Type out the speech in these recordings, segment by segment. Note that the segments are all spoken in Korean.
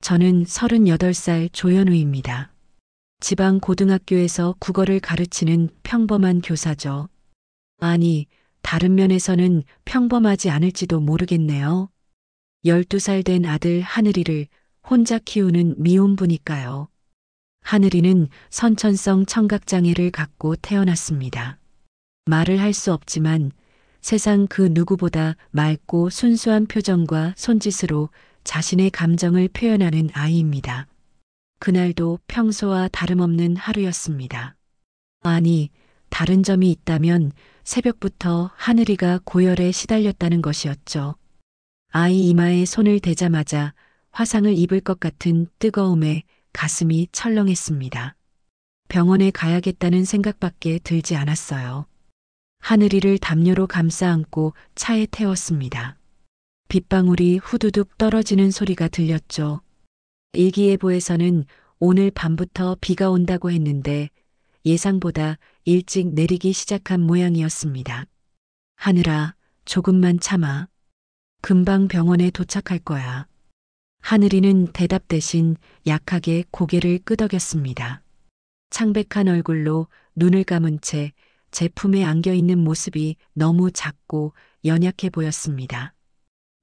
저는 38살 조현우입니다. 지방 고등학교에서 국어를 가르치는 평범한 교사죠. 아니, 다른 면에서는 평범하지 않을지도 모르겠네요. 12살 된 아들 하늘이를 혼자 키우는 미혼부니까요. 하늘이는 선천성 청각장애를 갖고 태어났습니다. 말을 할 수 없지만 세상 그 누구보다 맑고 순수한 표정과 손짓으로 자신의 감정을 표현하는 아이입니다. 그날도 평소와 다름없는 하루였습니다. 아니, 다른 점이 있다면 새벽부터 하늘이가 고열에 시달렸다는 것이었죠. 아이 이마에 손을 대자마자 화상을 입을 것 같은 뜨거움에 가슴이 철렁했습니다. 병원에 가야겠다는 생각밖에 들지 않았어요. 하늘이를 담요로 감싸 안고 차에 태웠습니다. 빗방울이 후두둑 떨어지는 소리가 들렸죠. 일기예보에서는 오늘 밤부터 비가 온다고 했는데 예상보다 일찍 내리기 시작한 모양이었습니다. 하늘아, 조금만 참아. 금방 병원에 도착할 거야. 하늘이는 대답 대신 약하게 고개를 끄덕였습니다. 창백한 얼굴로 눈을 감은 채 제 품에 안겨 있는 모습이 너무 작고 연약해 보였습니다.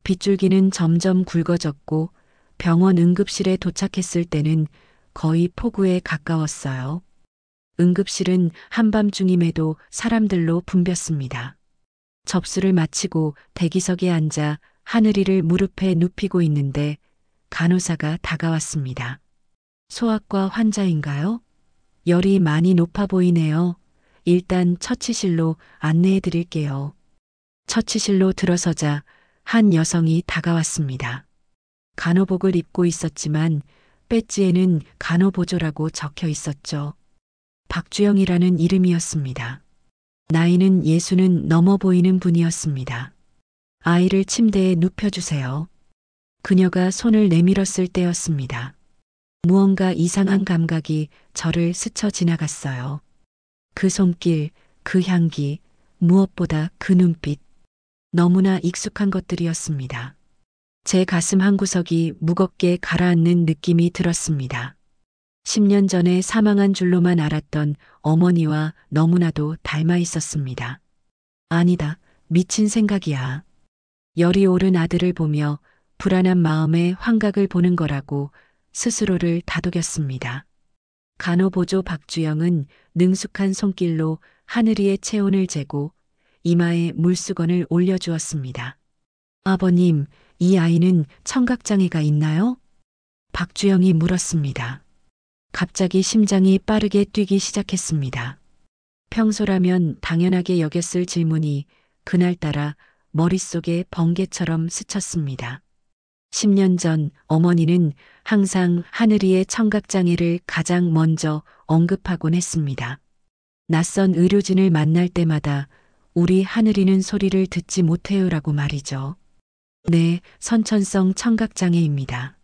빗줄기는 점점 굵어졌고 병원 응급실에 도착했을 때는 거의 폭우에 가까웠어요. 응급실은 한밤중임에도 사람들로 붐볐습니다. 접수를 마치고 대기석에 앉아 하늘이를 무릎에 눕히고 있는데 간호사가 다가왔습니다. 소아과 환자인가요? 열이 많이 높아 보이네요. 일단 처치실로 안내해 드릴게요. 처치실로 들어서자 한 여성이 다가왔습니다. 간호복을 입고 있었지만 배지에는 간호보조라고 적혀 있었죠. 박주영이라는 이름이었습니다. 나이는 60은 넘어 보이는 분이었습니다. 아이를 침대에 눕혀주세요. 그녀가 손을 내밀었을 때였습니다. 무언가 이상한 감각이 저를 스쳐 지나갔어요. 그 손길, 그 향기, 무엇보다 그 눈빛. 너무나 익숙한 것들이었습니다. 제 가슴 한구석이 무겁게 가라앉는 느낌이 들었습니다. 10년 전에 사망한 줄로만 알았던 어머니와 너무나도 닮아 있었습니다. 아니다, 미친 생각이야. 열이 오른 아들을 보며 불안한 마음에 환각을 보는 거라고 스스로를 다독였습니다. 간호보조 박주영은 능숙한 손길로 하늘이의 체온을 재고 이마에 물수건을 올려주었습니다. 아버님, 이 아이는 청각장애가 있나요? 박주영이 물었습니다. 갑자기 심장이 빠르게 뛰기 시작했습니다. 평소라면 당연하게 여겼을 질문이 그날따라 머릿속에 번개처럼 스쳤습니다. 10년 전 어머니는 항상 하늘이의 청각장애를 가장 먼저 언급하곤 했습니다. 낯선 의료진을 만날 때마다 우리 하늘이는 소리를 듣지 못해요라고 말이죠. 네, 선천성 청각장애입니다.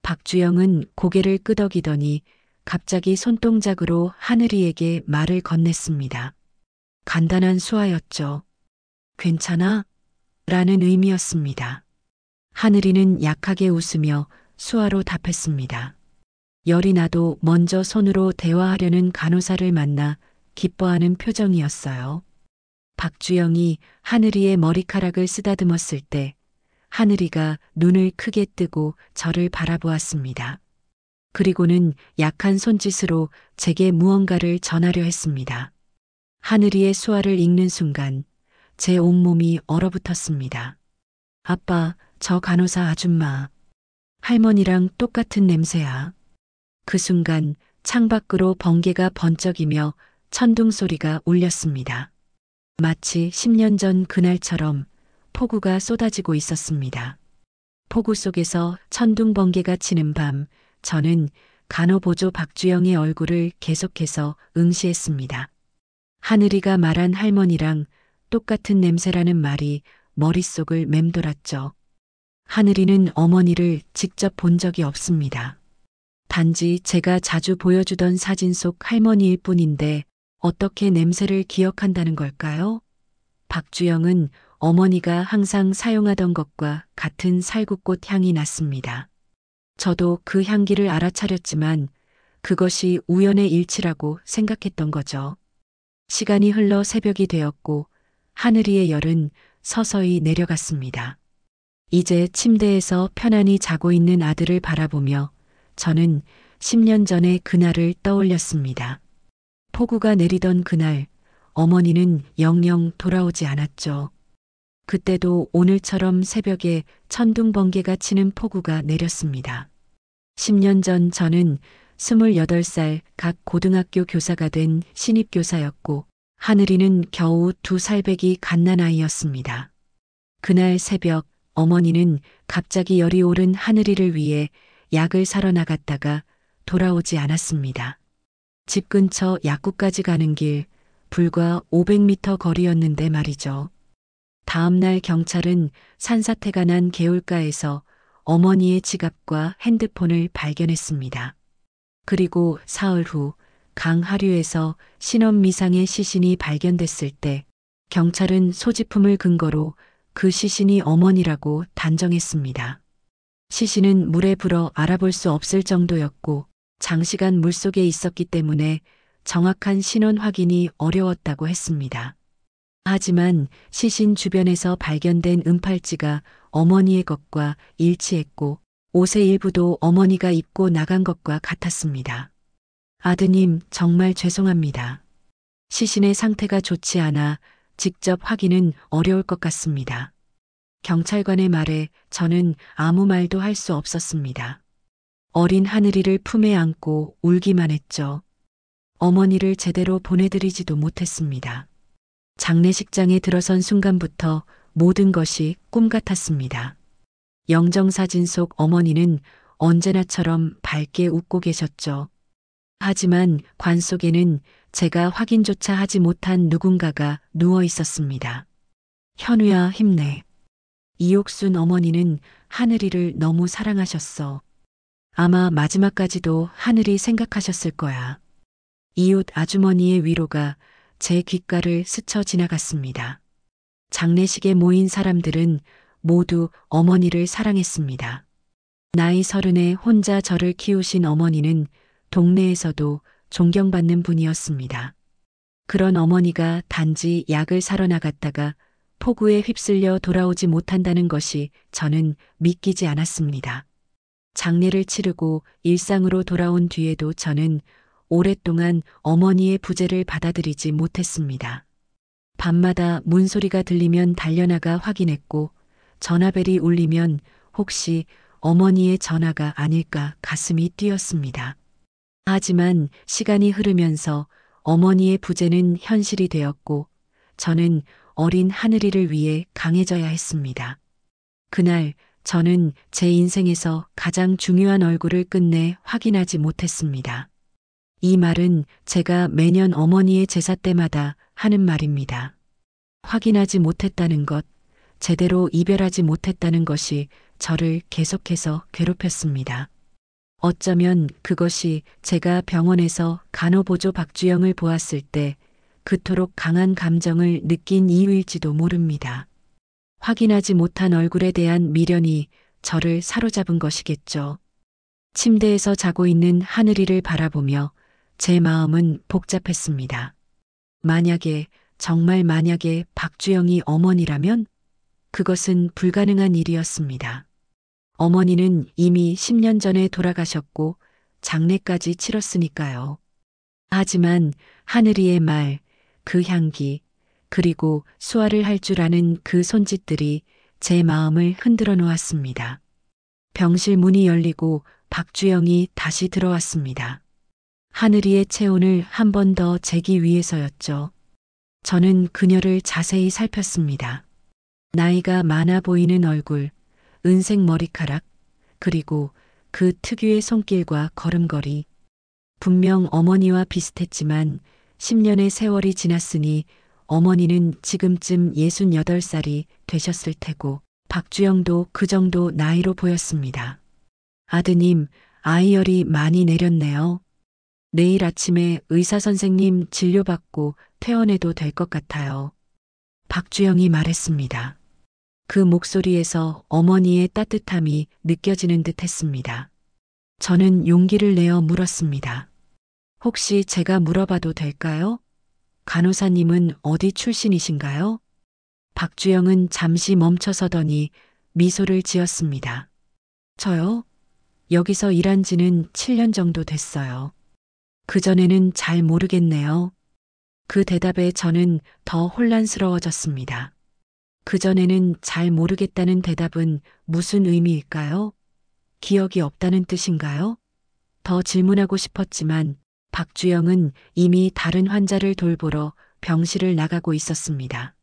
박주영은 고개를 끄덕이더니 갑자기 손동작으로 하늘이에게 말을 건넸습니다. 간단한 수화였죠. 괜찮아? 라는 의미였습니다. 하늘이는 약하게 웃으며 수화로 답했습니다. 열이 나도 먼저 손으로 대화하려는 간호사를 만나 기뻐하는 표정이었어요. 박주영이 하늘이의 머리카락을 쓰다듬었을 때 하늘이가 눈을 크게 뜨고 저를 바라보았습니다. 그리고는 약한 손짓으로 제게 무언가를 전하려 했습니다. 하늘이의 수화를 읽는 순간 제 온몸이 얼어붙었습니다. 아빠, 저 간호사 아줌마. 할머니랑 똑같은 냄새야. 그 순간 창밖으로 번개가 번쩍이며 천둥 소리가 울렸습니다. 마치 10년 전 그날처럼 폭우가 쏟아지고 있었습니다. 폭우 속에서 천둥 번개가 치는 밤, 저는 간호보조 박주영의 얼굴을 계속해서 응시했습니다. 하늘이가 말한 할머니랑 똑같은 냄새라는 말이 머릿속을 맴돌았죠. 하늘이는 어머니를 직접 본 적이 없습니다. 단지 제가 자주 보여주던 사진 속 할머니일 뿐인데 어떻게 냄새를 기억한다는 걸까요? 박주영은 어머니가 항상 사용하던 것과 같은 살구꽃 향이 났습니다. 저도 그 향기를 알아차렸지만 그것이 우연의 일치라고 생각했던 거죠. 시간이 흘러 새벽이 되었고 하늘 위의 열은 서서히 내려갔습니다. 이제 침대에서 편안히 자고 있는 아들을 바라보며 저는 10년 전의 그날을 떠올렸습니다. 폭우가 내리던 그날 어머니는 영영 돌아오지 않았죠. 그때도 오늘처럼 새벽에 천둥번개가 치는 폭우가 내렸습니다. 10년 전 저는 28살 각 고등학교 교사가 된 신입교사였고 하늘이는 겨우 2살배기 갓난아이였습니다. 그날 새벽 어머니는 갑자기 열이 오른 하늘이를 위해 약을 사러 나갔다가 돌아오지 않았습니다. 집 근처 약국까지 가는 길 불과 500m 거리였는데 말이죠. 다음 날 경찰은 산사태가 난 개울가에서 어머니의 지갑과 핸드폰을 발견했습니다. 그리고 사흘 후 강 하류에서 신원 미상의 시신이 발견됐을 때 경찰은 소지품을 근거로 그 시신이 어머니라고 단정했습니다. 시신은 물에 불어 알아볼 수 없을 정도였고 장시간 물속에 있었기 때문에 정확한 신원 확인이 어려웠다고 했습니다. 하지만 시신 주변에서 발견된 은팔찌가 어머니의 것과 일치했고 옷의 일부도 어머니가 입고 나간 것과 같았습니다. 아드님, 정말 죄송합니다. 시신의 상태가 좋지 않아 직접 확인은 어려울 것 같습니다. 경찰관의 말에 저는 아무 말도 할 수 없었습니다. 어린 하늘이를 품에 안고 울기만 했죠. 어머니를 제대로 보내드리지도 못했습니다. 장례식장에 들어선 순간부터 모든 것이 꿈 같았습니다. 영정사진 속 어머니는 언제나처럼 밝게 웃고 계셨죠. 하지만 관 속에는 제가 확인조차 하지 못한 누군가가 누워 있었습니다. 현우야, 힘내. 이옥순 어머니는 하늘이를 너무 사랑하셨어. 아마 마지막까지도 하늘이 생각하셨을 거야. 이웃 아주머니의 위로가 제 귓가를 스쳐 지나갔습니다. 장례식에 모인 사람들은 모두 어머니를 사랑했습니다. 나이 30에 혼자 저를 키우신 어머니는 동네에서도 존경받는 분이었습니다. 그런 어머니가 단지 약을 사러 나갔다가 폭우에 휩쓸려 돌아오지 못한다는 것이 저는 믿기지 않았습니다. 장례를 치르고 일상으로 돌아온 뒤에도 저는 오랫동안 어머니의 부재를 받아들이지 못했습니다. 밤마다 문소리가 들리면 달려나가 확인했고 전화벨이 울리면 혹시 어머니의 전화가 아닐까 가슴이 뛰었습니다. 하지만 시간이 흐르면서 어머니의 부재는 현실이 되었고 저는 어린 하늘이를 위해 강해져야 했습니다. 그날 저는 제 인생에서 가장 중요한 얼굴을 끝내 확인하지 못했습니다. 이 말은 제가 매년 어머니의 제사 때마다 하는 말입니다. 확인하지 못했다는 것, 제대로 이별하지 못했다는 것이 저를 계속해서 괴롭혔습니다. 어쩌면 그것이 제가 병원에서 간호보조 박주영을 보았을 때 그토록 강한 감정을 느낀 이유일지도 모릅니다. 확인하지 못한 얼굴에 대한 미련이 저를 사로잡은 것이겠죠. 침대에서 자고 있는 하늘이를 바라보며 제 마음은 복잡했습니다. 만약에, 정말 만약에 박주영이 어머니라면 그것은 불가능한 일이었습니다. 어머니는 이미 10년 전에 돌아가셨고 장례까지 치렀으니까요. 하지만 하늘이의 말, 그 향기, 그리고 수화를 할 줄 아는 그 손짓들이 제 마음을 흔들어 놓았습니다. 병실 문이 열리고 박주영이 다시 들어왔습니다. 하늘이의 체온을 한 번 더 재기 위해서였죠. 저는 그녀를 자세히 살폈습니다. 나이가 많아 보이는 얼굴, 은색 머리카락, 그리고 그 특유의 손길과 걸음걸이. 분명 어머니와 비슷했지만 10년의 세월이 지났으니 어머니는 지금쯤 68살이 되셨을 테고 박주영도 그 정도 나이로 보였습니다. 아드님, 아이열이 많이 내렸네요. 내일 아침에 의사 선생님 진료받고 퇴원해도 될 것 같아요. 박주영이 말했습니다. 그 목소리에서 어머니의 따뜻함이 느껴지는 듯 했습니다. 저는 용기를 내어 물었습니다. 혹시 제가 물어봐도 될까요? 간호사님은 어디 출신이신가요? 박주영은 잠시 멈춰서더니 미소를 지었습니다. 저요? 여기서 일한 지는 7년 정도 됐어요. 그전에는 잘 모르겠네요. 그 대답에 저는 더 혼란스러워졌습니다. 그전에는 잘 모르겠다는 대답은 무슨 의미일까요? 기억이 없다는 뜻인가요? 더 질문하고 싶었지만 박주영은 이미 다른 환자를 돌보러 병실을 나가고 있었습니다.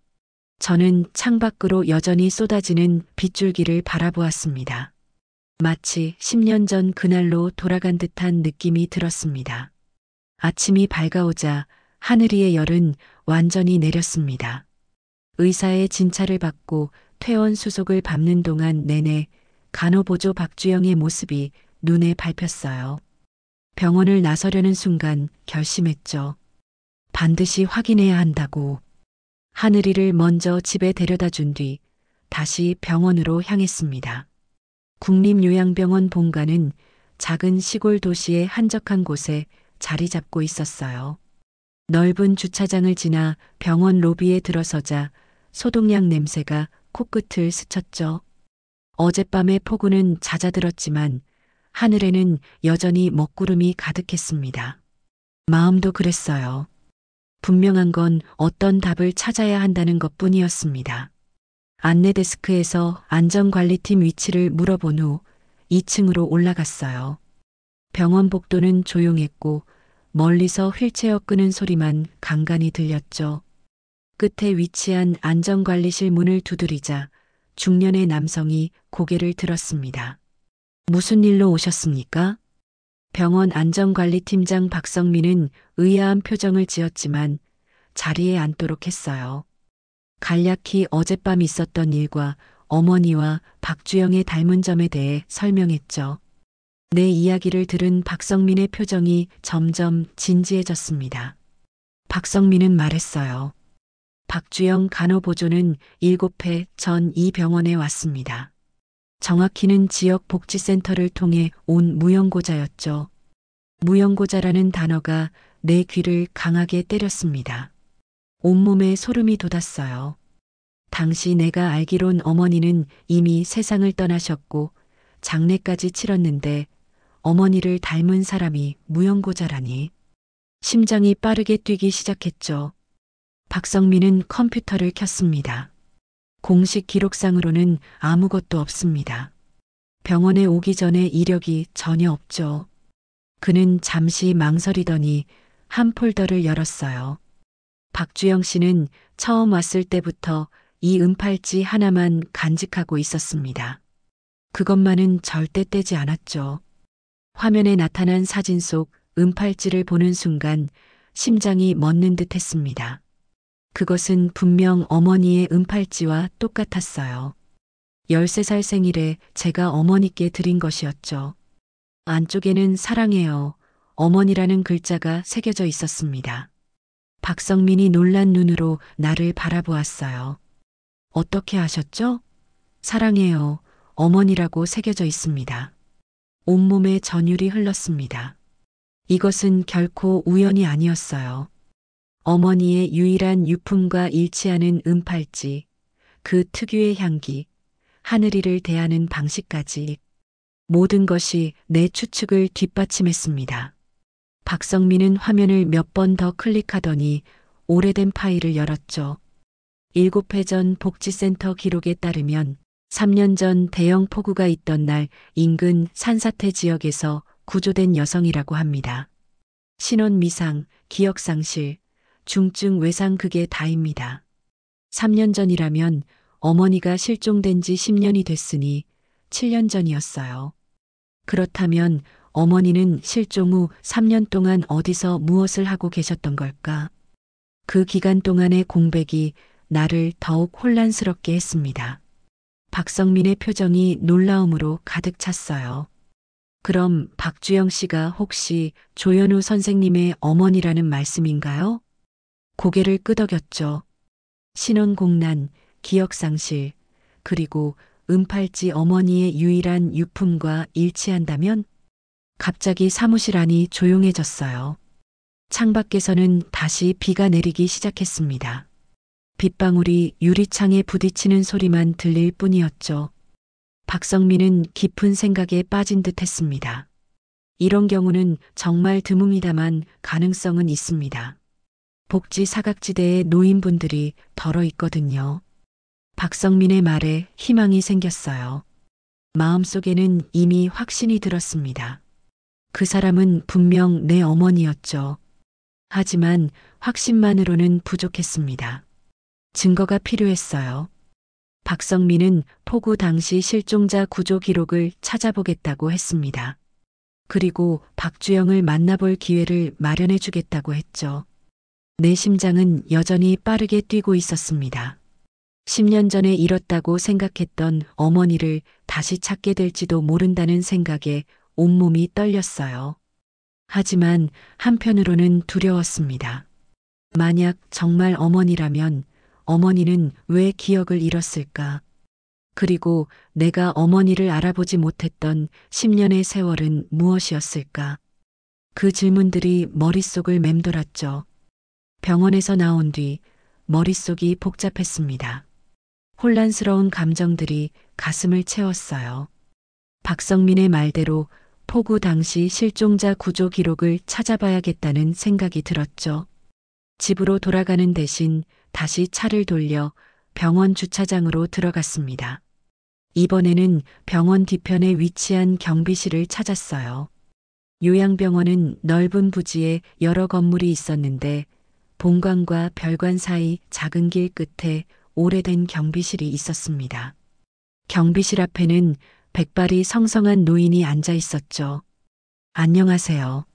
저는 창밖으로 여전히 쏟아지는 빗줄기를 바라보았습니다. 마치 10년 전 그날로 돌아간 듯한 느낌이 들었습니다. 아침이 밝아오자 하늘 위의 열은 완전히 내렸습니다. 의사의 진찰을 받고 퇴원 수속을 밟는 동안 내내 간호보조 박주영의 모습이 눈에 밟혔어요. 병원을 나서려는 순간 결심했죠. 반드시 확인해야 한다고. 하늘이를 먼저 집에 데려다 준 뒤 다시 병원으로 향했습니다. 국립요양병원 본관은 작은 시골 도시의 한적한 곳에 자리 잡고 있었어요. 넓은 주차장을 지나 병원 로비에 들어서자 소독약 냄새가 코끝을 스쳤죠. 어젯밤의 폭우는 잦아들었지만 하늘에는 여전히 먹구름이 가득했습니다. 마음도 그랬어요. 분명한 건 어떤 답을 찾아야 한다는 것뿐이었습니다. 안내 데스크에서 안전관리팀 위치를 물어본 후 2층으로 올라갔어요. 병원 복도는 조용했고 멀리서 휠체어 끄는 소리만 간간히 들렸죠. 끝에 위치한 안전관리실 문을 두드리자 중년의 남성이 고개를 들었습니다. 무슨 일로 오셨습니까? 병원 안전관리팀장 박성민은 의아한 표정을 지었지만 자리에 앉도록 했어요. 간략히 어젯밤 있었던 일과 어머니와 박주영의 닮은 점에 대해 설명했죠. 내 이야기를 들은 박성민의 표정이 점점 진지해졌습니다. 박성민은 말했어요. 박주영 간호보조는 7회 전 이 병원에 왔습니다. 정확히는 지역 복지센터를 통해 온 무연고자였죠. 무연고자라는 단어가 내 귀를 강하게 때렸습니다. 온몸에 소름이 돋았어요. 당시 내가 알기론 어머니는 이미 세상을 떠나셨고 장례까지 치렀는데 어머니를 닮은 사람이 무연고자라니. 심장이 빠르게 뛰기 시작했죠. 박성민은 컴퓨터를 켰습니다. 공식 기록상으로는 아무것도 없습니다. 병원에 오기 전에 이력이 전혀 없죠. 그는 잠시 망설이더니 한 폴더를 열었어요. 박주영 씨는 처음 왔을 때부터 이 은팔찌 하나만 간직하고 있었습니다. 그것만은 절대 떼지 않았죠. 화면에 나타난 사진 속 은팔찌를 보는 순간 심장이 멎는 듯 했습니다. 그것은 분명 어머니의 은팔찌와 똑같았어요. 13살 생일에 제가 어머니께 드린 것이었죠. 안쪽에는 사랑해요. 어머니라는 글자가 새겨져 있었습니다. 박성민이 놀란 눈으로 나를 바라보았어요. 어떻게 아셨죠? 사랑해요. 어머니라고 새겨져 있습니다. 온몸에 전율이 흘렀습니다. 이것은 결코 우연이 아니었어요. 어머니의 유일한 유품과 일치하는 은팔찌, 그 특유의 향기, 하늘이를 대하는 방식까지 모든 것이 내 추측을 뒷받침했습니다. 박성민은 화면을 몇 번 더 클릭하더니 오래된 파일을 열었죠. 7회 전 복지센터 기록에 따르면 3년 전 대형 폭우가 있던 날 인근 산사태 지역에서 구조된 여성이라고 합니다. 신원 미상, 기억 상실, 중증 외상 그게 다입니다. 3년 전이라면 어머니가 실종된 지 10년이 됐으니 7년 전이었어요. 그렇다면 어머니는 실종 후 3년 동안 어디서 무엇을 하고 계셨던 걸까? 그 기간 동안의 공백이 나를 더욱 혼란스럽게 했습니다. 박성민의 표정이 놀라움으로 가득 찼어요. 그럼 박주영 씨가 혹시 조현우 선생님의 어머니라는 말씀인가요? 고개를 끄덕였죠. 신원공란, 기억상실, 그리고 은팔찌 어머니의 유일한 유품과 일치한다면 갑자기 사무실 안이 조용해졌어요. 창밖에서는 다시 비가 내리기 시작했습니다. 빗방울이 유리창에 부딪히는 소리만 들릴 뿐이었죠. 박성민은 깊은 생각에 빠진 듯 했습니다. 이런 경우는 정말 드뭅니다만 가능성은 있습니다. 복지 사각지대에 노인분들이 덜어 있거든요. 박성민의 말에 희망이 생겼어요. 마음속에는 이미 확신이 들었습니다. 그 사람은 분명 내 어머니였죠. 하지만 확신만으로는 부족했습니다. 증거가 필요했어요. 박성민은 폭우 당시 실종자 구조 기록을 찾아보겠다고 했습니다. 그리고 박주영을 만나볼 기회를 마련해 주겠다고 했죠. 내 심장은 여전히 빠르게 뛰고 있었습니다. 10년 전에 잃었다고 생각했던 어머니를 다시 찾게 될지도 모른다는 생각에 온몸이 떨렸어요. 하지만 한편으로는 두려웠습니다. 만약 정말 어머니라면 어머니는 왜 기억을 잃었을까? 그리고 내가 어머니를 알아보지 못했던 10년의 세월은 무엇이었을까? 그 질문들이 머릿속을 맴돌았죠. 병원에서 나온 뒤 머릿속이 복잡했습니다. 혼란스러운 감정들이 가슴을 채웠어요. 박성민의 말대로 폭우 당시 실종자 구조 기록을 찾아봐야겠다는 생각이 들었죠. 집으로 돌아가는 대신 다시 차를 돌려 병원 주차장으로 들어갔습니다. 이번에는 병원 뒤편에 위치한 경비실을 찾았어요. 요양병원은 넓은 부지에 여러 건물이 있었는데 본관과 별관 사이 작은 길 끝에 오래된 경비실이 있었습니다. 경비실 앞에는 백발이 성성한 노인이 앉아 있었죠. 안녕하세요.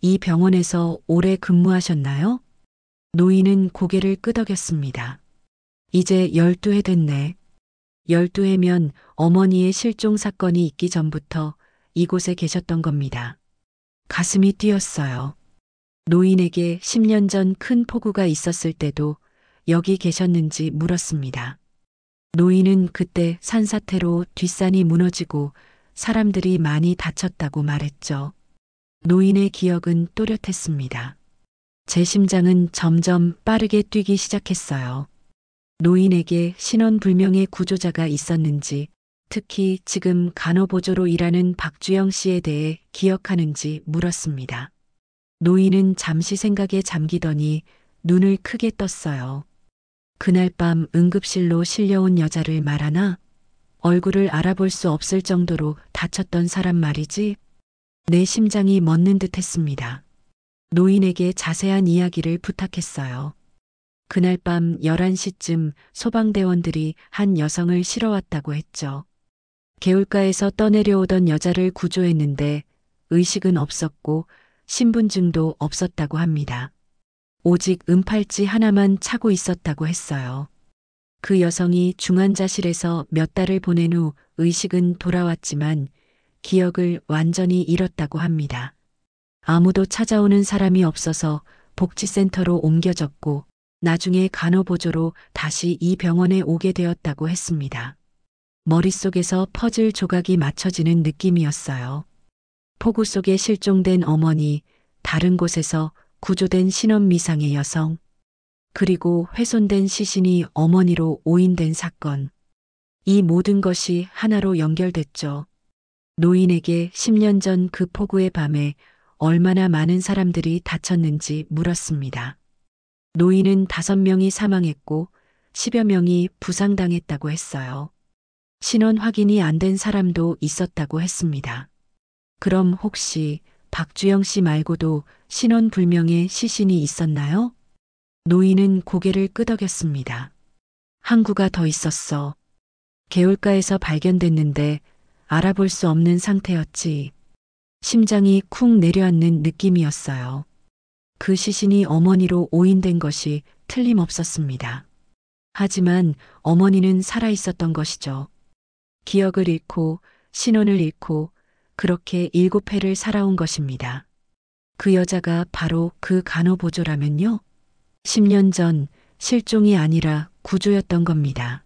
이 병원에서 오래 근무하셨나요? 노인은 고개를 끄덕였습니다. 이제 12해 됐네. 12해면 어머니의 실종 사건이 있기 전부터 이곳에 계셨던 겁니다. 가슴이 뛰었어요. 노인에게 10년 전 큰 폭우가 있었을 때도 여기 계셨는지 물었습니다. 노인은 그때 산사태로 뒷산이 무너지고 사람들이 많이 다쳤다고 말했죠. 노인의 기억은 또렷했습니다. 제 심장은 점점 빠르게 뛰기 시작했어요. 노인에게 신원불명의 구조자가 있었는지, 특히 지금 간호보조로 일하는 박주영 씨에 대해 기억하는지 물었습니다. 노인은 잠시 생각에 잠기더니 눈을 크게 떴어요. 그날 밤 응급실로 실려온 여자를 말하나? 얼굴을 알아볼 수 없을 정도로 다쳤던 사람 말이지? 내 심장이 멎는 듯 했습니다. 노인에게 자세한 이야기를 부탁했어요. 그날 밤 11시쯤 소방대원들이 한 여성을 실어왔다고 했죠. 개울가에서 떠내려오던 여자를 구조했는데 의식은 없었고 신분증도 없었다고 합니다. 오직 은팔찌 하나만 차고 있었다고 했어요. 그 여성이 중환자실에서 몇 달을 보낸 후 의식은 돌아왔지만 기억을 완전히 잃었다고 합니다. 아무도 찾아오는 사람이 없어서 복지센터로 옮겨졌고 나중에 간호보조로 다시 이 병원에 오게 되었다고 했습니다. 머릿속에서 퍼즐 조각이 맞춰지는 느낌이었어요. 폭우 속에 실종된 어머니, 다른 곳에서 구조된 신원미상의 여성, 그리고 훼손된 시신이 어머니로 오인된 사건. 이 모든 것이 하나로 연결됐죠. 노인에게 10년 전 그 폭우의 밤에 얼마나 많은 사람들이 다쳤는지 물었습니다. 노인은 5명이 사망했고 10여 명이 부상당했다고 했어요. 신원 확인이 안 된 사람도 있었다고 했습니다. 그럼 혹시 박주영 씨 말고도 신원 불명의 시신이 있었나요? 노인은 고개를 끄덕였습니다. 한 구가 더 있었어. 개울가에서 발견됐는데 알아볼 수 없는 상태였지. 심장이 쿵 내려앉는 느낌이었어요. 그 시신이 어머니로 오인된 것이 틀림없었습니다. 하지만 어머니는 살아있었던 것이죠. 기억을 잃고 신원을 잃고 그렇게 7회를 살아온 것입니다. 그 여자가 바로 그 간호보조라면요? 10년 전 실종이 아니라 구조였던 겁니다.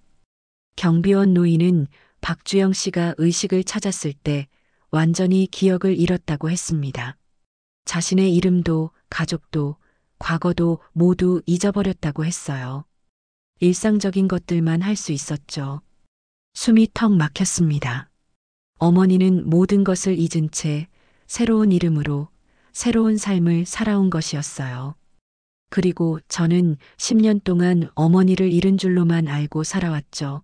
경비원 노인은 박주영 씨가 의식을 찾았을 때 완전히 기억을 잃었다고 했습니다. 자신의 이름도 가족도 과거도 모두 잊어버렸다고 했어요. 일상적인 것들만 할 수 있었죠. 숨이 턱 막혔습니다. 어머니는 모든 것을 잊은 채 새로운 이름으로 새로운 삶을 살아온 것이었어요. 그리고 저는 10년 동안 어머니를 잃은 줄로만 알고 살아왔죠.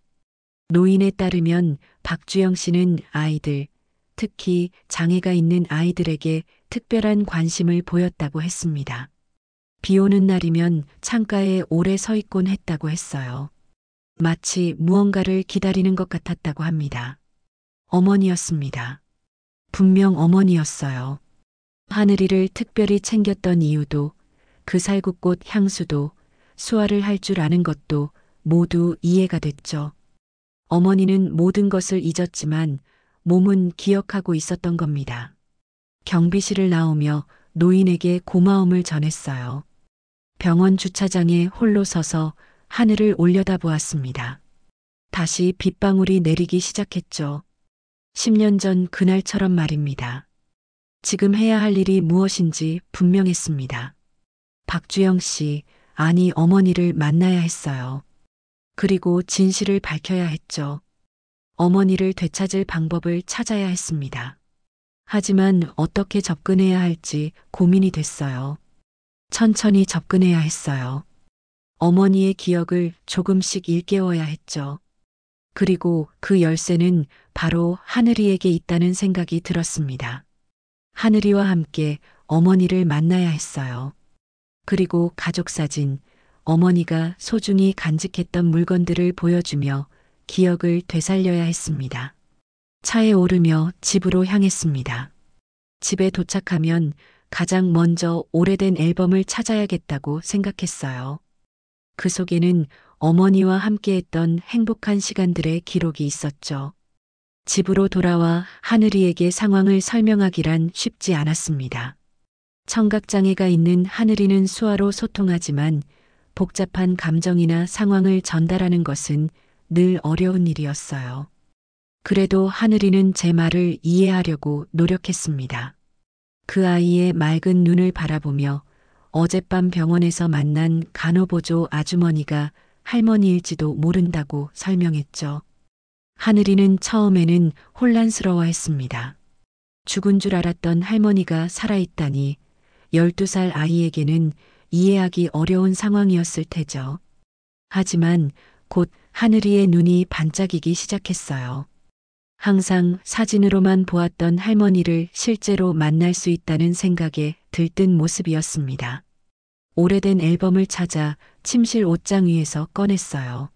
노인에 따르면 박주영 씨는 아이들, 특히 장애가 있는 아이들에게 특별한 관심을 보였다고 했습니다. 비 오는 날이면 창가에 오래 서 있곤 했다고 했어요. 마치 무언가를 기다리는 것 같았다고 합니다. 어머니였습니다. 분명 어머니였어요. 하늘이를 특별히 챙겼던 이유도 그 살구꽃 향수도 수화를 할 줄 아는 것도 모두 이해가 됐죠. 어머니는 모든 것을 잊었지만 몸은 기억하고 있었던 겁니다. 경비실을 나오며 노인에게 고마움을 전했어요. 병원 주차장에 홀로 서서 하늘을 올려다보았습니다. 다시 빗방울이 내리기 시작했죠. 10년 전 그날처럼 말입니다. 지금 해야 할 일이 무엇인지 분명했습니다. 박주영 씨, 아니 어머니를 만나야 했어요. 그리고 진실을 밝혀야 했죠. 어머니를 되찾을 방법을 찾아야 했습니다. 하지만 어떻게 접근해야 할지 고민이 됐어요. 천천히 접근해야 했어요. 어머니의 기억을 조금씩 일깨워야 했죠. 그리고 그 열쇠는 바로 하늘이에게 있다는 생각이 들었습니다. 하늘이와 함께 어머니를 만나야 했어요. 그리고 가족사진, 어머니가 소중히 간직했던 물건들을 보여주며 기억을 되살려야 했습니다. 차에 오르며 집으로 향했습니다. 집에 도착하면 가장 먼저 오래된 앨범을 찾아야겠다고 생각했어요. 그 속에는 어머니와 함께했던 행복한 시간들의 기록이 있었죠. 집으로 돌아와 하늘이에게 상황을 설명하기란 쉽지 않았습니다. 청각장애가 있는 하늘이는 수화로 소통하지만 복잡한 감정이나 상황을 전달하는 것은 늘 어려운 일이었어요. 그래도 하늘이는 제 말을 이해하려고 노력했습니다. 그 아이의 맑은 눈을 바라보며 어젯밤 병원에서 만난 간호보조 아주머니가 할머니일지도 모른다고 설명했죠. 하늘이는 처음에는 혼란스러워했습니다. 죽은 줄 알았던 할머니가 살아있다니 12살 아이에게는 이해하기 어려운 상황이었을 테죠. 하지만 곧 하늘이의 눈이 반짝이기 시작했어요. 항상 사진으로만 보았던 할머니를 실제로 만날 수 있다는 생각에 들뜬 모습이었습니다. 오래된 앨범을 찾아 침실 옷장 위에서 꺼냈어요.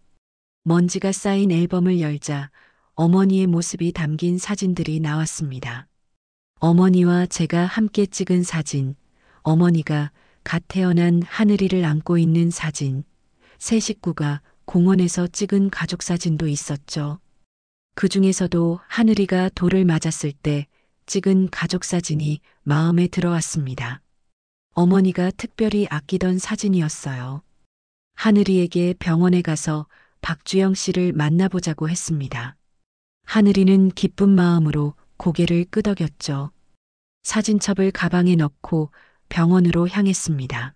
먼지가 쌓인 앨범을 열자 어머니의 모습이 담긴 사진들이 나왔습니다. 어머니와 제가 함께 찍은 사진, 어머니가 갓 태어난 하늘이를 안고 있는 사진, 세 식구가 공원에서 찍은 가족 사진도 있었죠. 그 중에서도 하늘이가 돌을 맞았을 때 찍은 가족 사진이 마음에 들어왔습니다. 어머니가 특별히 아끼던 사진이었어요. 하늘이에게 병원에 가서 박주영 씨를 만나보자고 했습니다. 하늘이는 기쁜 마음으로 고개를 끄덕였죠. 사진첩을 가방에 넣고 병원으로 향했습니다.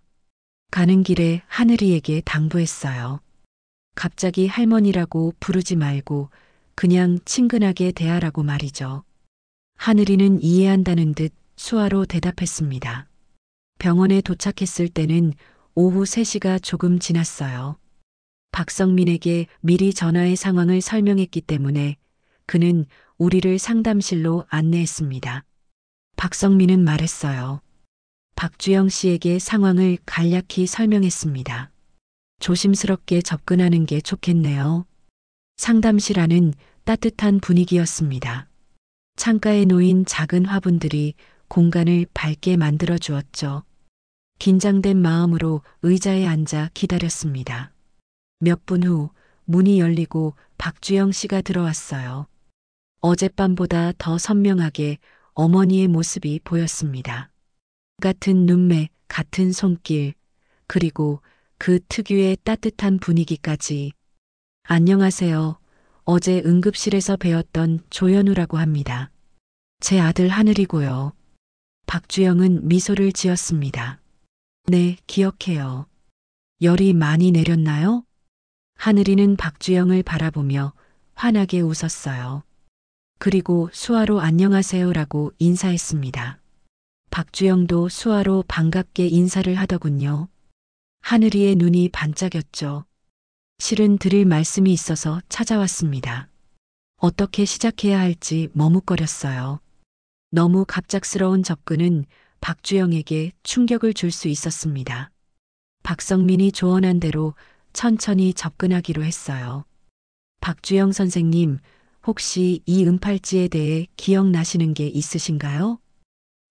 가는 길에 하늘이에게 당부했어요. 갑자기 할머니라고 부르지 말고 그냥 친근하게 대하라고 말이죠. 하늘이는 이해한다는 듯 수화로 대답했습니다. 병원에 도착했을 때는 오후 3시가 조금 지났어요. 박성민에게 미리 전화해 상황을 설명했기 때문에 그는 우리를 상담실로 안내했습니다. 박성민은 말했어요. 박주영 씨에게 상황을 간략히 설명했습니다. 조심스럽게 접근하는 게 좋겠네요. 상담실 안은 따뜻한 분위기였습니다. 창가에 놓인 작은 화분들이 공간을 밝게 만들어 주었죠. 긴장된 마음으로 의자에 앉아 기다렸습니다. 몇 분 후 문이 열리고 박주영 씨가 들어왔어요. 어젯밤보다 더 선명하게 어머니의 모습이 보였습니다. 같은 눈매, 같은 손길, 그리고 그 특유의 따뜻한 분위기까지. 안녕하세요. 어제 응급실에서 배웠던 조연우라고 합니다. 제 아들 하늘이고요. 박주영은 미소를 지었습니다. 네, 기억해요. 열이 많이 내렸나요? 하늘이는 박주영을 바라보며 환하게 웃었어요. 그리고 수아로 안녕하세요라고 인사했습니다. 박주영도 수아로 반갑게 인사를 하더군요. 하늘이의 눈이 반짝였죠. 실은 드릴 말씀이 있어서 찾아왔습니다. 어떻게 시작해야 할지 머뭇거렸어요. 너무 갑작스러운 접근은 박주영에게 충격을 줄 수 있었습니다. 박성민이 조언한 대로 천천히 접근하기로 했어요. 박주영 선생님, 혹시 이 은팔찌에 대해 기억나시는 게 있으신가요?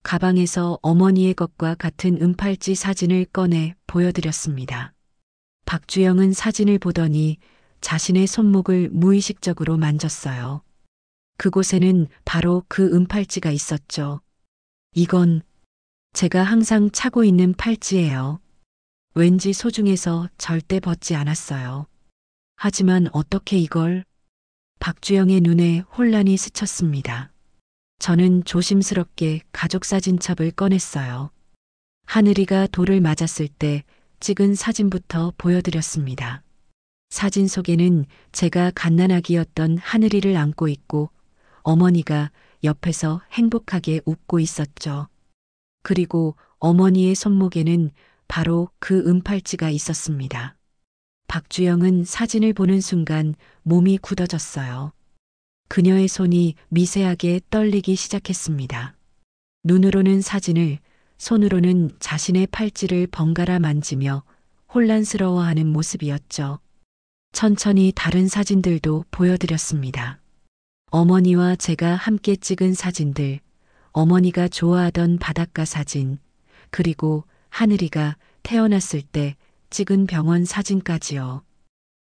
가방에서 어머니의 것과 같은 은팔찌 사진을 꺼내 보여드렸습니다. 박주영은 사진을 보더니 자신의 손목을 무의식적으로 만졌어요. 그곳에는 바로 그 은팔찌가 있었죠. 이건 제가 항상 차고 있는 팔찌예요. 왠지 소중해서 절대 벗지 않았어요. 하지만 어떻게 이걸? 박주영의 눈에 혼란이 스쳤습니다. 저는 조심스럽게 가족 사진첩을 꺼냈어요. 하늘이가 돌을 맞았을 때 찍은 사진부터 보여드렸습니다. 사진 속에는 제가 갓난아기였던 하늘이를 안고 있고 어머니가 옆에서 행복하게 웃고 있었죠. 그리고 어머니의 손목에는 바로 그 은팔찌가 있었습니다. 박주영은 사진을 보는 순간 몸이 굳어졌어요. 그녀의 손이 미세하게 떨리기 시작했습니다. 눈으로는 사진을, 손으로는 자신의 팔찌를 번갈아 만지며 혼란스러워하는 모습이었죠. 천천히 다른 사진들도 보여드렸습니다. 어머니와 제가 함께 찍은 사진들, 어머니가 좋아하던 바닷가 사진, 그리고 하늘이가 태어났을 때 찍은 병원 사진까지요.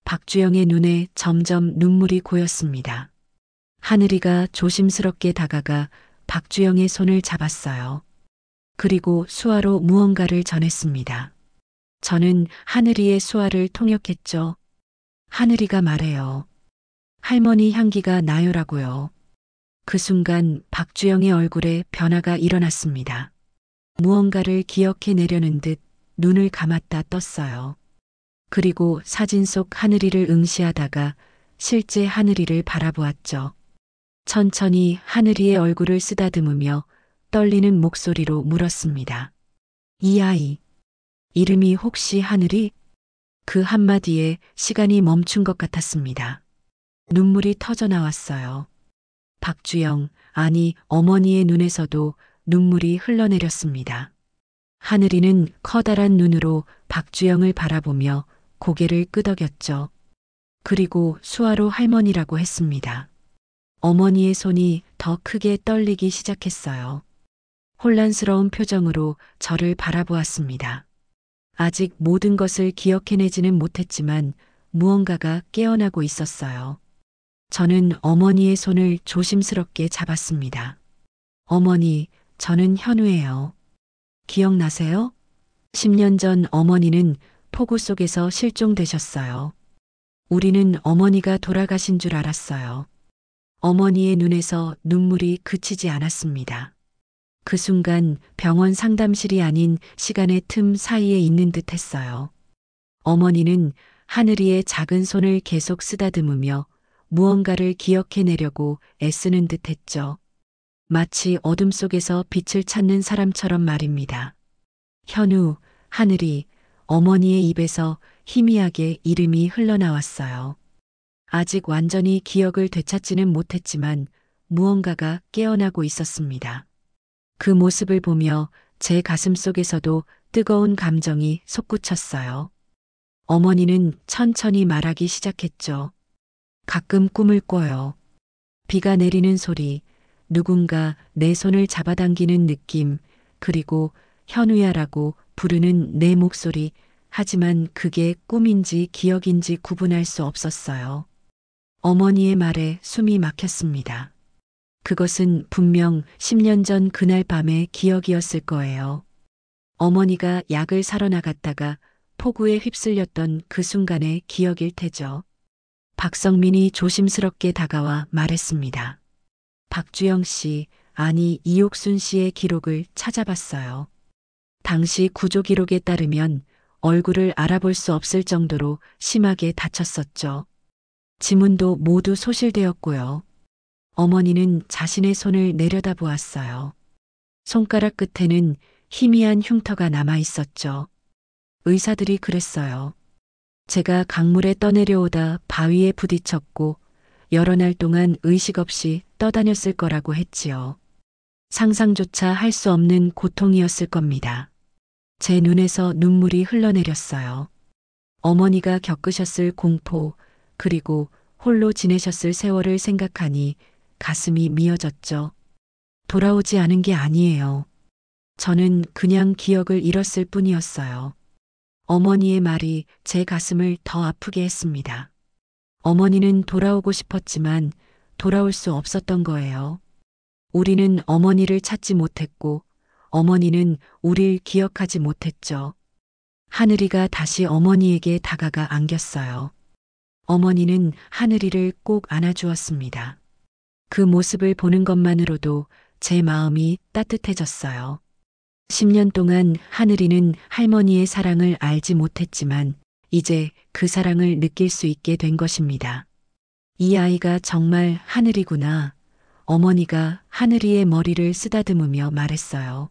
박주영의 눈에 점점 눈물이 고였습니다. 하늘이가 조심스럽게 다가가 박주영의 손을 잡았어요. 그리고 수아로 무언가를 전했습니다. 저는 하늘이의 수아를 통역했죠. 하늘이가 말해요. 할머니 향기가 나요라고요. 그 순간 박주영의 얼굴에 변화가 일어났습니다. 무언가를 기억해내려는 듯 눈을 감았다 떴어요. 그리고 사진 속 하늘이를 응시하다가 실제 하늘이를 바라보았죠. 천천히 하늘이의 얼굴을 쓰다듬으며 떨리는 목소리로 물었습니다. 이 아이, 이름이 혹시 하늘이? 그 한마디에 시간이 멈춘 것 같았습니다. 눈물이 터져 나왔어요. 박주영, 아니 어머니의 눈에서도 눈물이 흘러내렸습니다. 하늘이는 커다란 눈으로 박주영을 바라보며 고개를 끄덕였죠. 그리고 수아로 할머니라고 했습니다. 어머니의 손이 더 크게 떨리기 시작했어요. 혼란스러운 표정으로 저를 바라보았습니다. 아직 모든 것을 기억해내지는 못했지만 무언가가 깨어나고 있었어요. 저는 어머니의 손을 조심스럽게 잡았습니다. 어머니, 저는 현우예요. 기억나세요? 10년 전 어머니는 폭우 속에서 실종되셨어요. 우리는 어머니가 돌아가신 줄 알았어요. 어머니의 눈에서 눈물이 그치지 않았습니다. 그 순간 병원 상담실이 아닌 시간의 틈 사이에 있는 듯 했어요. 어머니는 하늘이의 작은 손을 계속 쓰다듬으며 무언가를 기억해내려고 애쓰는 듯 했죠. 마치 어둠 속에서 빛을 찾는 사람처럼 말입니다. 현우, 하늘이, 어머니의 입에서 희미하게 이름이 흘러나왔어요. 아직 완전히 기억을 되찾지는 못했지만 무언가가 깨어나고 있었습니다. 그 모습을 보며 제 가슴 속에서도 뜨거운 감정이 솟구쳤어요. 어머니는 천천히 말하기 시작했죠. 가끔 꿈을 꿔요. 비가 내리는 소리, 누군가 내 손을 잡아당기는 느낌, 그리고 현우야라고 부르는 내 목소리, 하지만 그게 꿈인지 기억인지 구분할 수 없었어요. 어머니의 말에 숨이 막혔습니다. 그것은 분명 10년 전 그날 밤의 기억이었을 거예요. 어머니가 약을 사러 나갔다가 폭우에 휩쓸렸던 그 순간의 기억일 테죠. 박성민이 조심스럽게 다가와 말했습니다. 박주영 씨, 아니 이옥순 씨의 기록을 찾아봤어요. 당시 구조 기록에 따르면 얼굴을 알아볼 수 없을 정도로 심하게 다쳤었죠. 지문도 모두 소실되었고요. 어머니는 자신의 손을 내려다보았어요. 손가락 끝에는 희미한 흉터가 남아 있었죠. 의사들이 그랬어요. 제가 강물에 떠내려오다 바위에 부딪혔고 여러 날 동안 의식 없이 떠다녔을 거라고 했지요. 상상조차 할 수 없는 고통이었을 겁니다. 제 눈에서 눈물이 흘러내렸어요. 어머니가 겪으셨을 공포, 그리고 홀로 지내셨을 세월을 생각하니 가슴이 미어졌죠. 돌아오지 않은 게 아니에요. 저는 그냥 기억을 잃었을 뿐이었어요. 어머니의 말이 제 가슴을 더 아프게 했습니다. 어머니는 돌아오고 싶었지만 돌아올 수 없었던 거예요. 우리는 어머니를 찾지 못했고 어머니는 우릴 기억하지 못했죠. 하늘이가 다시 어머니에게 다가가 안겼어요. 어머니는 하늘이를 꼭 안아주었습니다. 그 모습을 보는 것만으로도 제 마음이 따뜻해졌어요. 10년 동안 하늘이는 할머니의 사랑을 알지 못했지만 이제 그 사랑을 느낄 수 있게 된 것입니다. 이 아이가 정말 하늘이구나. 어머니가 하늘이의 머리를 쓰다듬으며 말했어요.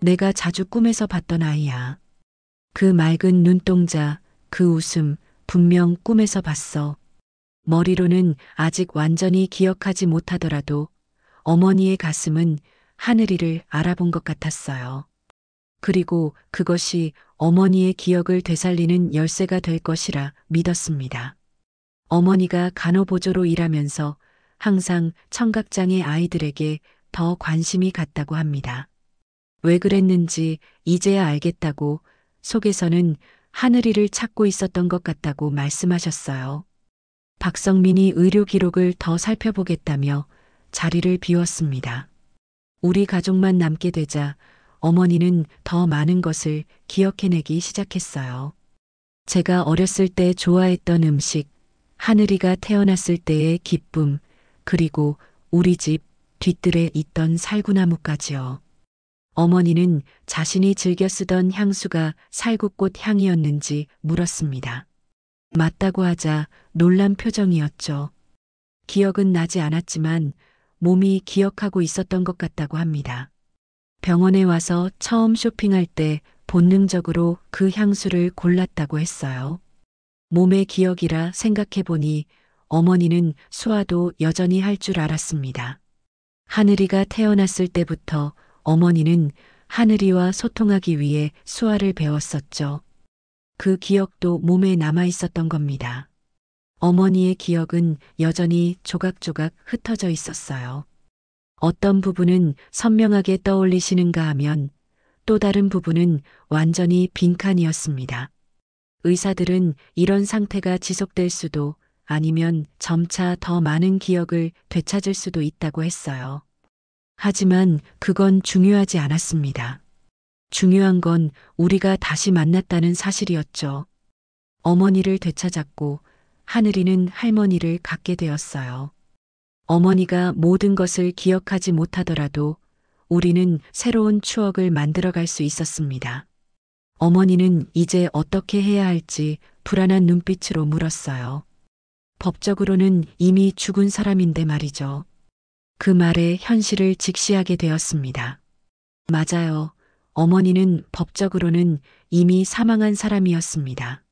내가 자주 꿈에서 봤던 아이야. 그 맑은 눈동자, 그 웃음, 분명 꿈에서 봤어. 머리로는 아직 완전히 기억하지 못하더라도 어머니의 가슴은 하늘이를 알아본 것 같았어요. 그리고 그것이 어머니의 기억을 되살리는 열쇠가 될 것이라 믿었습니다. 어머니가 간호보조로 일하면서 항상 청각장애 아이들에게 더 관심이 갔다고 합니다. 왜 그랬는지 이제야 알겠다고 속에서는 하늘이를 찾고 있었던 것 같다고 말씀하셨어요. 박성민이 의료 기록을 더 살펴보겠다며 자리를 비웠습니다. 우리 가족만 남게 되자 어머니는 더 많은 것을 기억해내기 시작했어요. 제가 어렸을 때 좋아했던 음식, 하늘이가 태어났을 때의 기쁨, 그리고 우리 집 뒤뜰에 있던 살구나무까지요. 어머니는 자신이 즐겨 쓰던 향수가 살구꽃 향이었는지 물었습니다. 맞다고 하자 놀란 표정이었죠. 기억은 나지 않았지만 몸이 기억하고 있었던 것 같다고 합니다. 병원에 와서 처음 쇼핑할 때 본능적으로 그 향수를 골랐다고 했어요. 몸의 기억이라 생각해보니 어머니는 수화도 여전히 할 줄 알았습니다. 하늘이가 태어났을 때부터 어머니는 하늘이와 소통하기 위해 수화를 배웠었죠. 그 기억도 몸에 남아 있었던 겁니다. 어머니의 기억은 여전히 조각조각 흩어져 있었어요. 어떤 부분은 선명하게 떠올리시는가 하면 또 다른 부분은 완전히 빈칸이었습니다. 의사들은 이런 상태가 지속될 수도 아니면 점차 더 많은 기억을 되찾을 수도 있다고 했어요. 하지만 그건 중요하지 않았습니다. 중요한 건 우리가 다시 만났다는 사실이었죠. 어머니를 되찾았고 하늘이는 할머니를 갖게 되었어요. 어머니가 모든 것을 기억하지 못하더라도 우리는 새로운 추억을 만들어갈 수 있었습니다. 어머니는 이제 어떻게 해야 할지 불안한 눈빛으로 물었어요. 법적으로는 이미 죽은 사람인데 말이죠. 그 말에 현실을 직시하게 되었습니다. 맞아요. 어머니는 법적으로는 이미 사망한 사람이었습니다.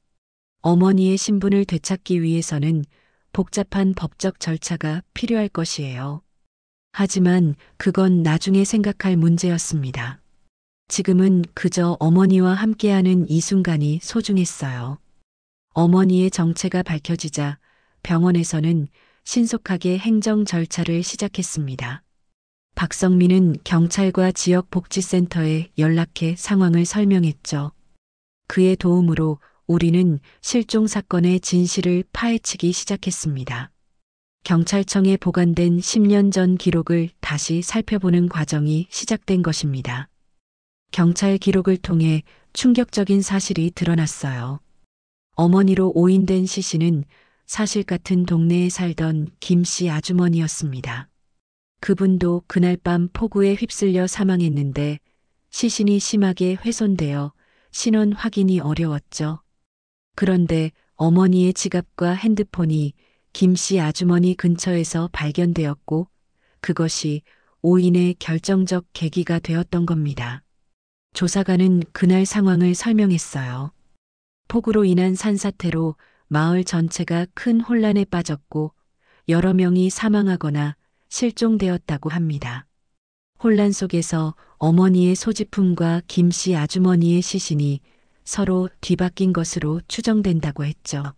어머니의 신분을 되찾기 위해서는 복잡한 법적 절차가 필요할 것이에요. 하지만 그건 나중에 생각할 문제였습니다. 지금은 그저 어머니와 함께하는 이 순간이 소중했어요. 어머니의 정체가 밝혀지자 병원에서는 신속하게 행정 절차를 시작했습니다. 박성민은 경찰과 지역 복지센터에 연락해 상황을 설명했죠. 그의 도움으로 우리는 실종 사건의 진실을 파헤치기 시작했습니다. 경찰청에 보관된 10년 전 기록을 다시 살펴보는 과정이 시작된 것입니다. 경찰 기록을 통해 충격적인 사실이 드러났어요. 어머니로 오인된 시신은 사실 같은 동네에 살던 김씨 아주머니였습니다. 그분도 그날 밤 폭우에 휩쓸려 사망했는데 시신이 심하게 훼손되어 신원 확인이 어려웠죠. 그런데 어머니의 지갑과 핸드폰이 김 씨 아주머니 근처에서 발견되었고 그것이 오인의 결정적 계기가 되었던 겁니다. 조사관은 그날 상황을 설명했어요. 폭우로 인한 산사태로 마을 전체가 큰 혼란에 빠졌고 여러 명이 사망하거나 실종되었다고 합니다. 혼란 속에서 어머니의 소지품과 김 씨 아주머니의 시신이 서로 뒤바뀐 것으로 추정된다고 했죠.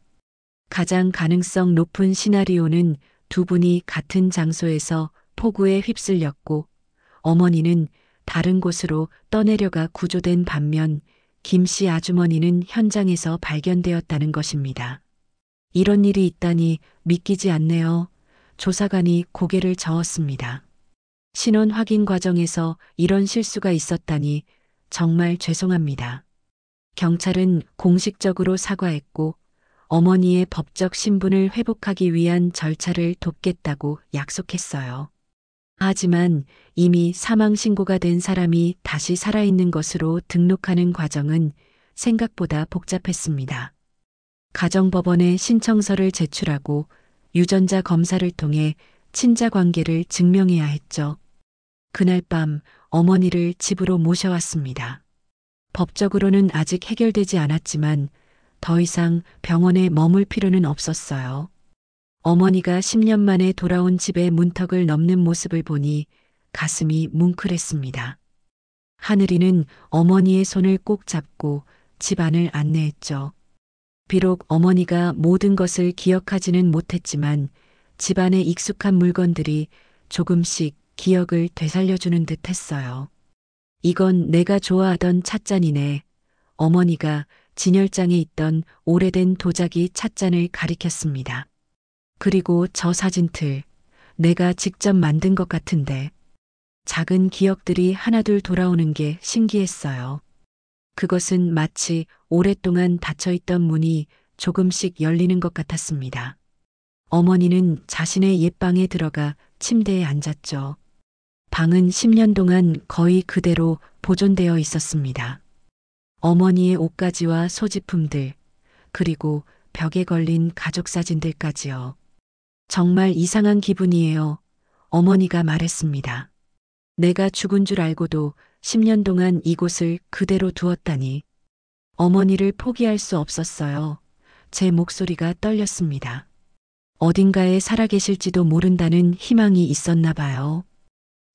가장 가능성 높은 시나리오는 두 분이 같은 장소에서 폭우에 휩쓸렸고 어머니는 다른 곳으로 떠내려가 구조된 반면 김 씨 아주머니는 현장에서 발견되었다는 것입니다. 이런 일이 있다니 믿기지 않네요. 조사관이 고개를 저었습니다. 신원 확인 과정에서 이런 실수가 있었다니 정말 죄송합니다. 경찰은 공식적으로 사과했고 어머니의 법적 신분을 회복하기 위한 절차를 돕겠다고 약속했어요. 하지만 이미 사망 신고가 된 사람이 다시 살아있는 것으로 등록하는 과정은 생각보다 복잡했습니다. 가정법원에 신청서를 제출하고 유전자 검사를 통해 친자 관계를 증명해야 했죠. 그날 밤 어머니를 집으로 모셔왔습니다. 법적으로는 아직 해결되지 않았지만 더 이상 병원에 머물 필요는 없었어요. 어머니가 10년 만에 돌아온 집의 문턱을 넘는 모습을 보니 가슴이 뭉클했습니다. 하늘이는 어머니의 손을 꼭 잡고 집 안을 안내했죠. 비록 어머니가 모든 것을 기억하지는 못했지만 집안의 익숙한 물건들이 조금씩 기억을 되살려주는 듯 했어요. 이건 내가 좋아하던 찻잔이네. 어머니가 진열장에 있던 오래된 도자기 찻잔을 가리켰습니다. 그리고 저 사진틀, 내가 직접 만든 것 같은데. 작은 기억들이 하나둘 돌아오는 게 신기했어요. 그것은 마치 오랫동안 닫혀있던 문이 조금씩 열리는 것 같았습니다. 어머니는 자신의 옛방에 들어가 침대에 앉았죠. 방은 10년 동안 거의 그대로 보존되어 있었습니다. 어머니의 옷가지와 소지품들, 그리고 벽에 걸린 가족 사진들까지요. 정말 이상한 기분이에요. 어머니가 말했습니다. 내가 죽은 줄 알고도 10년 동안 이곳을 그대로 두었다니. 어머니를 포기할 수 없었어요. 제 목소리가 떨렸습니다. 어딘가에 살아계실지도 모른다는 희망이 있었나 봐요.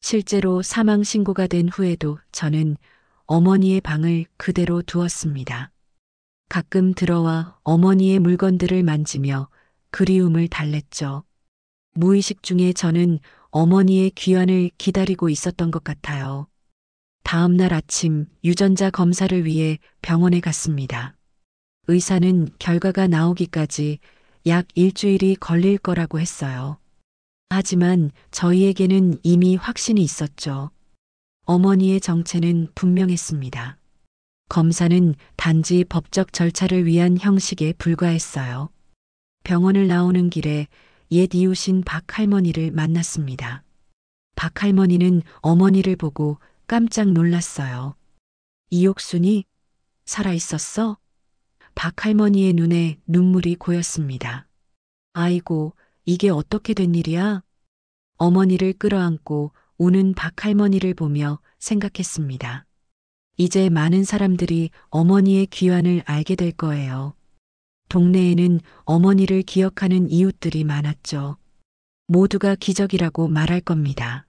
실제로 사망 신고가 된 후에도 저는 어머니의 방을 그대로 두었습니다. 가끔 들어와 어머니의 물건들을 만지며 그리움을 달랬죠. 무의식 중에 저는 어머니의 귀환을 기다리고 있었던 것 같아요. 다음 날 아침 유전자 검사를 위해 병원에 갔습니다. 의사는 결과가 나오기까지 약 일주일이 걸릴 거라고 했어요. 하지만 저희에게는 이미 확신이 있었죠. 어머니의 정체는 분명했습니다. 검사는 단지 법적 절차를 위한 형식에 불과했어요. 병원을 나오는 길에 옛 이웃인 박 할머니를 만났습니다. 박 할머니는 어머니를 보고 깜짝 놀랐어요. 이옥순이 살아있었어? 박 할머니의 눈에 눈물이 고였습니다. 아이고, 이게 어떻게 된 일이야? 어머니를 끌어안고 우는 박 할머니를 보며 생각했습니다. 이제 많은 사람들이 어머니의 귀환을 알게 될 거예요. 동네에는 어머니를 기억하는 이웃들이 많았죠. 모두가 기적이라고 말할 겁니다.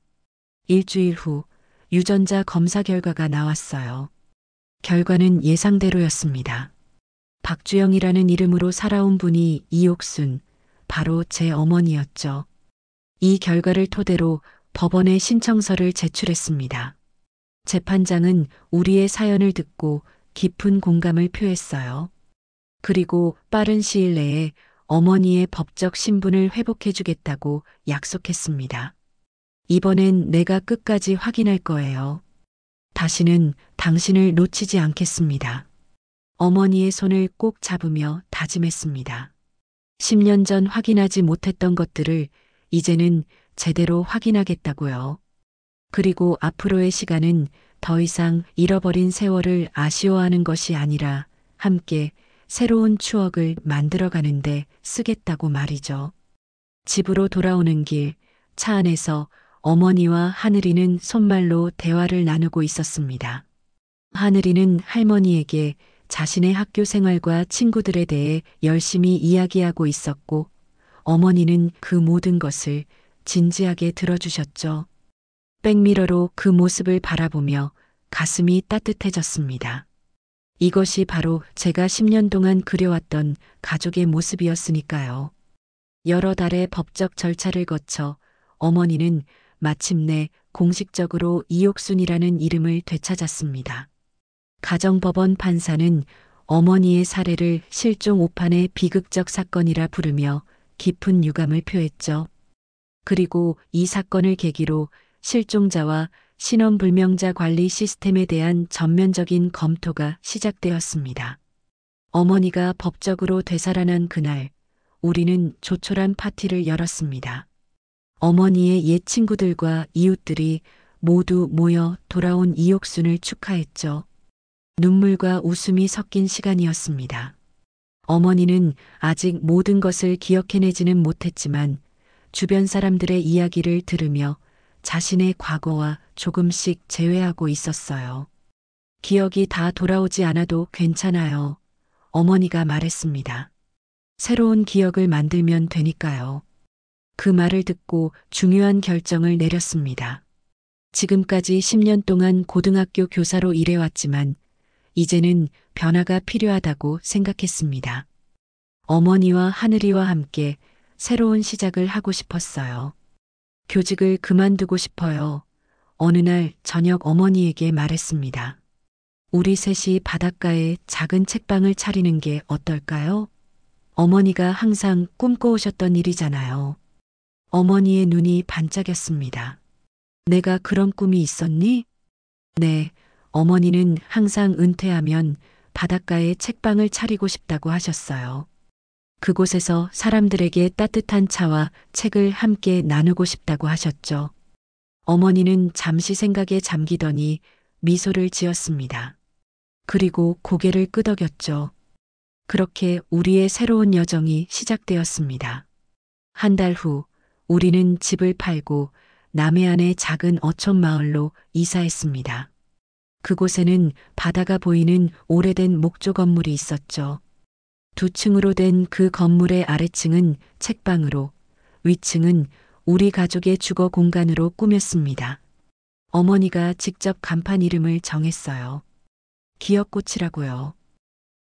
일주일 후 유전자 검사 결과가 나왔어요. 결과는 예상대로였습니다. 박주영이라는 이름으로 살아온 분이 이옥순, 바로 제 어머니였죠. 이 결과를 토대로 법원에 신청서를 제출했습니다. 재판장은 우리의 사연을 듣고 깊은 공감을 표했어요. 그리고 빠른 시일 내에 어머니의 법적 신분을 회복해주겠다고 약속했습니다. 이번엔 내가 끝까지 확인할 거예요. 다시는 당신을 놓치지 않겠습니다. 어머니의 손을 꼭 잡으며 다짐했습니다. 10년 전 확인하지 못했던 것들을 이제는 제대로 확인하겠다고요. 그리고 앞으로의 시간은 더 이상 잃어버린 세월을 아쉬워하는 것이 아니라 함께 새로운 추억을 만들어가는데 쓰겠다고 말이죠. 집으로 돌아오는 길, 차 안에서 어머니와 하늘이는 손말로 대화를 나누고 있었습니다. 하늘이는 할머니에게 자신의 학교 생활과 친구들에 대해 열심히 이야기하고 있었고, 어머니는 그 모든 것을 진지하게 들어주셨죠. 백미러로 그 모습을 바라보며 가슴이 따뜻해졌습니다. 이것이 바로 제가 10년 동안 그려왔던 가족의 모습이었으니까요. 여러 달의 법적 절차를 거쳐 어머니는 마침내 공식적으로 이옥순이라는 이름을 되찾았습니다. 가정법원 판사는 어머니의 사례를 실종 오판의 비극적 사건이라 부르며 깊은 유감을 표했죠. 그리고 이 사건을 계기로 실종자와 신원불명자 관리 시스템에 대한 전면적인 검토가 시작되었습니다. 어머니가 법적으로 되살아난 그날, 우리는 조촐한 파티를 열었습니다. 어머니의 옛 친구들과 이웃들이 모두 모여 돌아온 이옥순을 축하했죠. 눈물과 웃음이 섞인 시간이었습니다. 어머니는 아직 모든 것을 기억해내지는 못했지만 주변 사람들의 이야기를 들으며 자신의 과거와 조금씩 재회하고 있었어요. 기억이 다 돌아오지 않아도 괜찮아요. 어머니가 말했습니다. 새로운 기억을 만들면 되니까요. 그 말을 듣고 중요한 결정을 내렸습니다. 지금까지 10년 동안 고등학교 교사로 일해왔지만 이제는 변화가 필요하다고 생각했습니다. 어머니와 하늘이와 함께 새로운 시작을 하고 싶었어요. 교직을 그만두고 싶어요. 어느 날 저녁 어머니에게 말했습니다. 우리 셋이 바닷가에 작은 책방을 차리는 게 어떨까요? 어머니가 항상 꿈꿔오셨던 일이잖아요. 어머니의 눈이 반짝였습니다. 내가 그런 꿈이 있었니? 네, 어머니는 항상 은퇴하면 바닷가에 책방을 차리고 싶다고 하셨어요. 그곳에서 사람들에게 따뜻한 차와 책을 함께 나누고 싶다고 하셨죠. 어머니는 잠시 생각에 잠기더니 미소를 지었습니다. 그리고 고개를 끄덕였죠. 그렇게 우리의 새로운 여정이 시작되었습니다. 한 달 후, 우리는 집을 팔고 남해안의 작은 어촌 마을로 이사했습니다. 그곳에는 바다가 보이는 오래된 목조 건물이 있었죠. 2층으로 된 그 건물의 아래층은 책방으로, 위층은 우리 가족의 주거 공간으로 꾸몄습니다. 어머니가 직접 간판 이름을 정했어요. 기억꽃이라고요.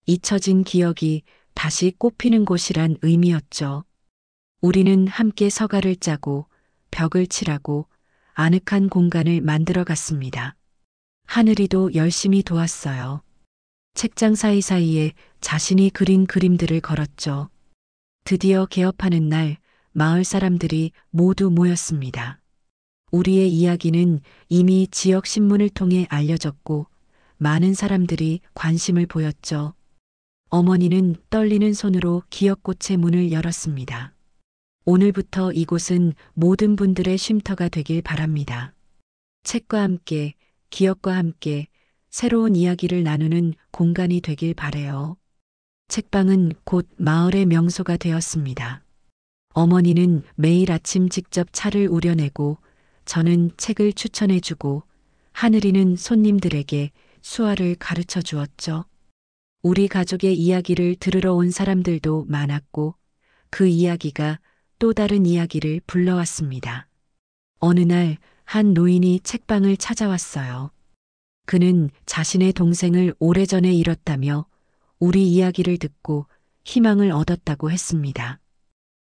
잊혀진 기억이 다시 꽃피는 곳이란 의미였죠. 우리는 함께 서가를 짜고 벽을 칠하고 아늑한 공간을 만들어 갔습니다. 하늘이도 열심히 도왔어요. 책장 사이사이에 자신이 그린 그림들을 걸었죠. 드디어 개업하는 날 마을 사람들이 모두 모였습니다. 우리의 이야기는 이미 지역 신문을 통해 알려졌고 많은 사람들이 관심을 보였죠. 어머니는 떨리는 손으로 기억꽃의 문을 열었습니다. 오늘부터 이곳은 모든 분들의 쉼터가 되길 바랍니다. 책과 함께, 기억과 함께 새로운 이야기를 나누는 공간이 되길 바래요. 책방은 곧 마을의 명소가 되었습니다. 어머니는 매일 아침 직접 차를 우려내고 저는 책을 추천해주고 하늘이는 손님들에게 수화를 가르쳐 주었죠. 우리 가족의 이야기를 들으러 온 사람들도 많았고 그 이야기가 또 다른 이야기를 불러왔습니다. 어느 날 한 노인이 책방을 찾아왔어요. 그는 자신의 동생을 오래전에 잃었다며 우리 이야기를 듣고 희망을 얻었다고 했습니다.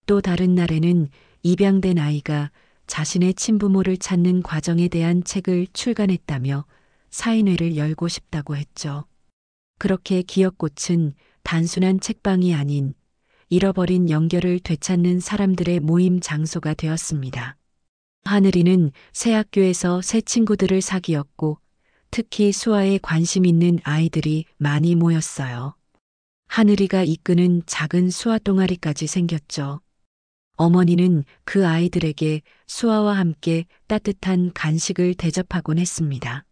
또 다른 날에는 입양된 아이가 자신의 친부모를 찾는 과정에 대한 책을 출간했다며 사인회를 열고 싶다고 했죠. 그렇게 기억꽃은 단순한 책방이 아닌 잃어버린 연결을 되찾는 사람들의 모임 장소가 되었습니다. 하늘이는 새 학교에서 새 친구들을 사귀었고 특히 수화에 관심 있는 아이들이 많이 모였어요. 하늘이가 이끄는 작은 수화 동아리까지 생겼죠. 어머니는 그 아이들에게 수아와 함께 따뜻한 간식을 대접하곤 했습니다.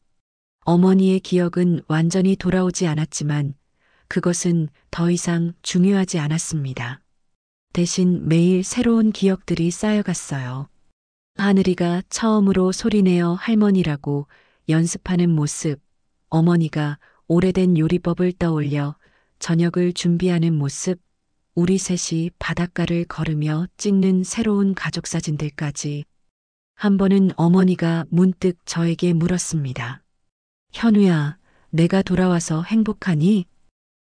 어머니의 기억은 완전히 돌아오지 않았지만 그것은 더 이상 중요하지 않았습니다. 대신 매일 새로운 기억들이 쌓여갔어요. 하늘이가 처음으로 소리내어 할머니라고 연습하는 모습, 어머니가 오래된 요리법을 떠올려 저녁을 준비하는 모습, 우리 셋이 바닷가를 걸으며 찍는 새로운 가족 사진들까지. 한 번은 어머니가 문득 저에게 물었습니다. 현우야, 내가 돌아와서 행복하니?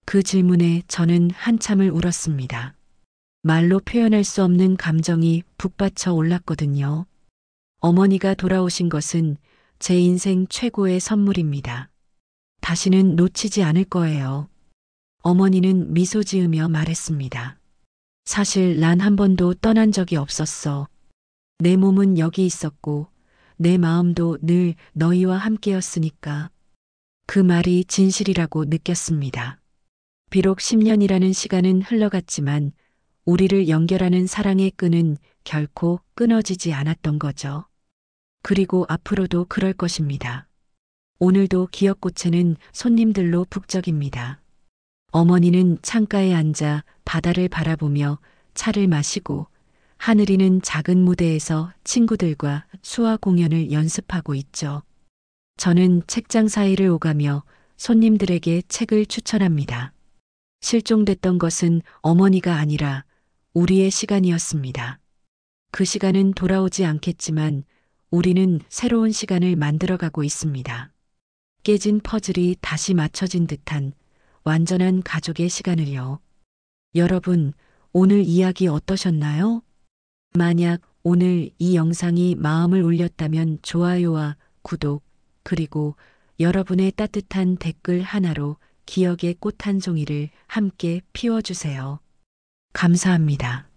그 질문에 저는 한참을 울었습니다. 말로 표현할 수 없는 감정이 북받쳐 올랐거든요. 어머니가 돌아오신 것은 제 인생 최고의 선물입니다. 다시는 놓치지 않을 거예요. 어머니는 미소 지으며 말했습니다. 사실 난 한 번도 떠난 적이 없었어. 내 몸은 여기 있었고 내 마음도 늘 너희와 함께였으니까. 그 말이 진실이라고 느꼈습니다. 비록 10년이라는 시간은 흘러갔지만 우리를 연결하는 사랑의 끈은 결코 끊어지지 않았던 거죠. 그리고 앞으로도 그럴 것입니다. 오늘도 기억고체는 손님들로 북적입니다. 어머니는 창가에 앉아 바다를 바라보며 차를 마시고 하늘이는 작은 무대에서 친구들과 수화 공연을 연습하고 있죠. 저는 책장 사이를 오가며 손님들에게 책을 추천합니다. 실종됐던 것은 어머니가 아니라 우리의 시간이었습니다. 그 시간은 돌아오지 않겠지만 우리는 새로운 시간을 만들어가고 있습니다. 깨진 퍼즐이 다시 맞춰진 듯한 완전한 가족의 시간을요. 여러분, 오늘 이야기 어떠셨나요? 만약 오늘 이 영상이 마음을 울렸다면 좋아요와 구독, 그리고 여러분의 따뜻한 댓글 하나로 기억의 꽃 한 송이를 함께 피워주세요. 감사합니다.